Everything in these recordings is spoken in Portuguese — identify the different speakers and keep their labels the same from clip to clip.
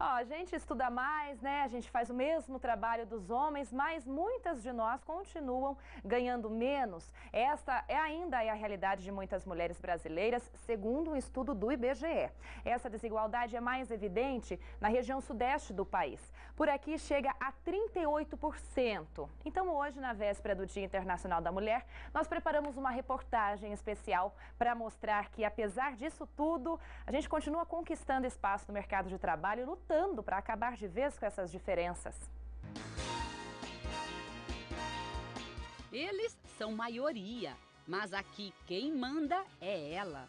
Speaker 1: Ó, a gente estuda mais, né? A gente faz o mesmo trabalho dos homens, mas muitas de nós continuam ganhando menos. Esta é ainda a realidade de muitas mulheres brasileiras, segundo um estudo do IBGE. Essa desigualdade é mais evidente na região sudeste do país. Por aqui chega a 38%. Então hoje, na véspera do Dia Internacional da Mulher, nós preparamos uma reportagem especial para mostrar que, apesar disso tudo, a gente continua conquistando espaço no mercado de trabalho, lutando para acabar de vez com essas diferenças.
Speaker 2: Eles são maioria, mas aqui quem manda é ela.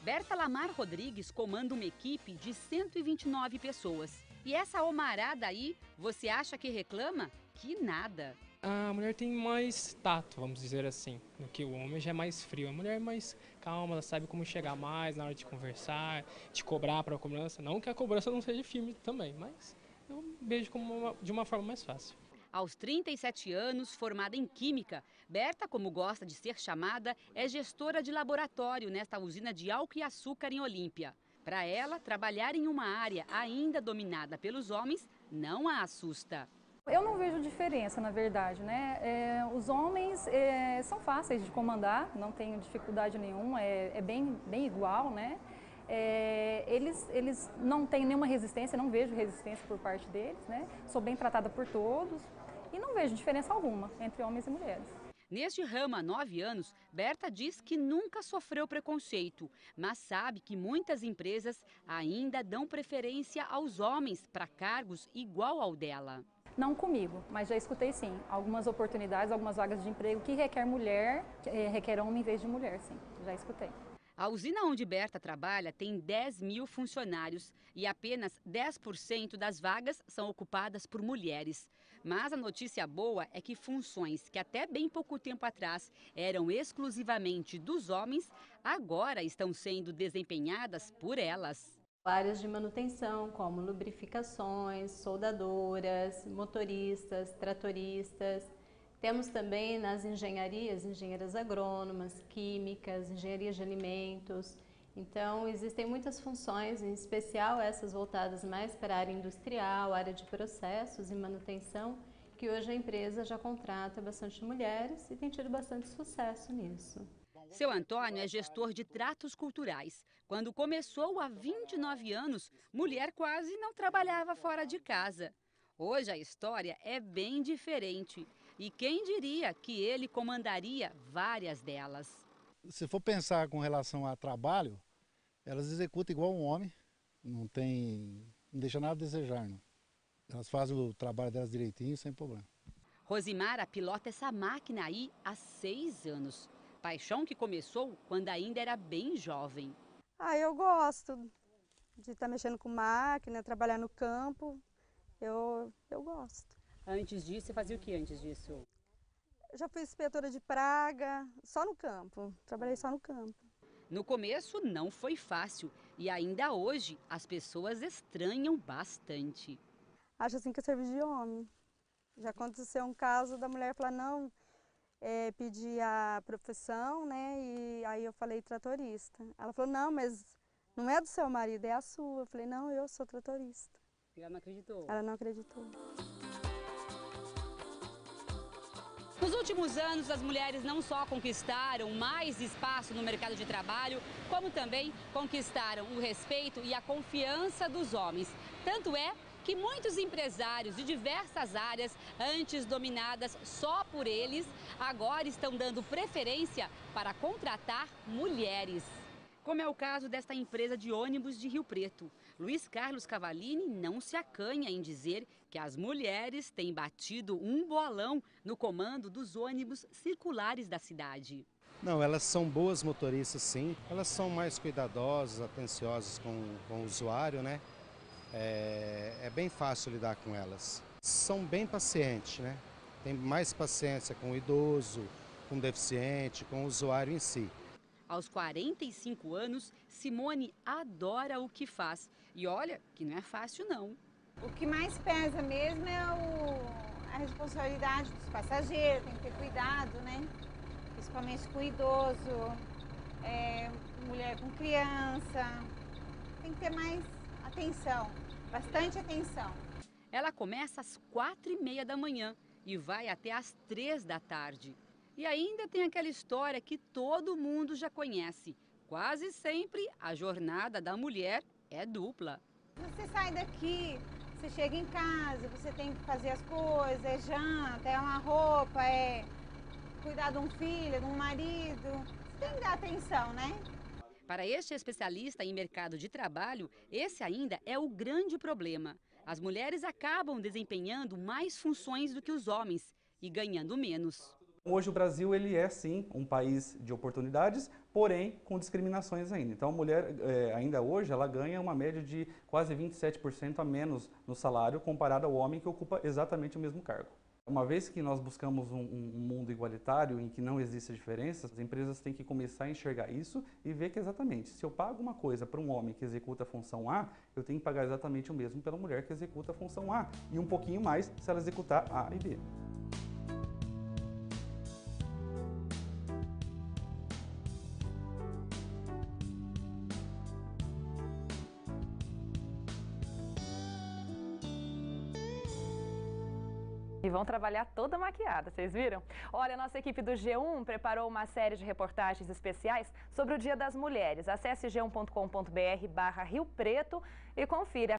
Speaker 2: Berta Lamar Rodrigues comanda uma equipe de 129 pessoas. E essa homarada aí, você acha que reclama? Que nada.
Speaker 3: A mulher tem mais tato, vamos dizer assim, do que o homem já é mais frio. A mulher é mais calma, ela sabe como chegar mais na hora de conversar, de cobrar para a cobrança. Não que a cobrança não seja firme também, mas eu vejo como de uma forma mais fácil.
Speaker 2: Aos 37 anos, formada em Química, Berta, como gosta de ser chamada, é gestora de laboratório nesta usina de álcool e açúcar em Olímpia. Para ela, trabalhar em uma área ainda dominada pelos homens não a assusta.
Speaker 4: Eu não vejo diferença, na verdade, né? Os homens são fáceis de comandar, não tenho dificuldade nenhuma, é bem igual, né? Eles não têm nenhuma resistência, não vejo resistência por parte deles, né? Sou bem tratada por todos e não vejo diferença alguma entre homens e mulheres.
Speaker 2: Neste ramo há 9 anos, Berta diz que nunca sofreu preconceito, mas sabe que muitas empresas ainda dão preferência aos homens para cargos igual ao dela.
Speaker 4: Não comigo, mas já escutei sim. Algumas oportunidades, algumas vagas de emprego que requer mulher, requer homem em vez de mulher, sim. Já escutei.
Speaker 2: A usina onde Berta trabalha tem 10 mil funcionários e apenas 10% das vagas são ocupadas por mulheres. Mas a notícia boa é que funções que até bem pouco tempo atrás eram exclusivamente dos homens, agora estão sendo desempenhadas por elas.
Speaker 5: Áreas de manutenção, como lubrificações, soldadoras, motoristas, tratoristas. Temos também nas engenharias, engenheiras agrônomas, químicas, engenharias de alimentos. Então, existem muitas funções, em especial essas voltadas mais para a área industrial, área de processos e manutenção, que hoje a empresa já contrata bastante mulheres e tem tido bastante sucesso nisso.
Speaker 2: Seu Antônio é gestor de tratos culturais. Quando começou há 29 anos, mulher quase não trabalhava fora de casa. Hoje a história é bem diferente. E quem diria que ele comandaria várias delas?
Speaker 6: Se for pensar com relação a trabalho, elas executam igual um homem, não deixa nada a desejar, não. Elas fazem o trabalho delas direitinho, sem problema.
Speaker 2: Rosimara pilota essa máquina aí há 6 anos. Paixão que começou quando ainda era bem jovem.
Speaker 7: Eu gosto de estar mexendo com máquina, trabalhar no campo. Eu gosto.
Speaker 2: Antes disso, você fazia o que antes disso?
Speaker 7: Eu já fui inspetora de praga, só no campo. Trabalhei só no campo.
Speaker 2: No começo não foi fácil e ainda hoje as pessoas estranham bastante.
Speaker 7: Acho assim que é serviço de homem. Já aconteceu um caso da mulher falar, não, pedir a profissão, né? E aí eu falei tratorista. Ela falou, não, mas não é do seu marido, é a sua. Eu falei, não, eu sou tratorista.
Speaker 2: E ela não acreditou?
Speaker 7: Ela não acreditou.
Speaker 2: Nos últimos anos, as mulheres não só conquistaram mais espaço no mercado de trabalho, como também conquistaram o respeito e a confiança dos homens. Tanto é que muitos empresários de diversas áreas, antes dominadas só por eles, agora estão dando preferência para contratar mulheres. Como é o caso desta empresa de ônibus de Rio Preto. Luiz Carlos Cavallini não se acanha em dizer que as mulheres têm batido um bolão no comando dos ônibus circulares da cidade.
Speaker 6: Não, elas são boas motoristas, sim. Elas são mais cuidadosas, atenciosas com o usuário, né? É bem fácil lidar com elas. São bem pacientes, né? Tem mais paciência com o idoso, com o deficiente, com o usuário em si.
Speaker 2: Aos 45 anos, Simone adora o que faz. E olha que não é fácil, não.
Speaker 8: O que mais pesa mesmo é a responsabilidade dos passageiros, tem que ter cuidado, né? Principalmente com o idoso, mulher com criança. Tem que ter mais atenção, bastante atenção.
Speaker 2: Ela começa às 4h30 da manhã e vai até às 3 da tarde. E ainda tem aquela história que todo mundo já conhece. Quase sempre a jornada da mulher é dupla.
Speaker 8: Você sai daqui, você chega em casa, você tem que fazer as coisas, é janta, é uma roupa, é cuidar de um filho, de um marido. Você tem que dar atenção, né?
Speaker 2: Para este especialista em mercado de trabalho, esse ainda é o grande problema. As mulheres acabam desempenhando mais funções do que os homens e ganhando menos.
Speaker 9: Hoje o Brasil ele é sim um país de oportunidades, porém com discriminações ainda. Então a mulher ainda hoje ela ganha uma média de quase 27% a menos no salário comparado ao homem que ocupa exatamente o mesmo cargo. Uma vez que nós buscamos um mundo igualitário em que não existe diferença, as empresas têm que começar a enxergar isso e ver que exatamente, se eu pago uma coisa para um homem que executa a função A, eu tenho que pagar exatamente o mesmo pela mulher que executa a função A e um pouquinho mais se ela executar A e B.
Speaker 1: E vão trabalhar toda maquiada, vocês viram? Olha, a nossa equipe do G1 preparou uma série de reportagens especiais sobre o Dia das Mulheres. Acesse g1.com.br/Rio Preto e confira.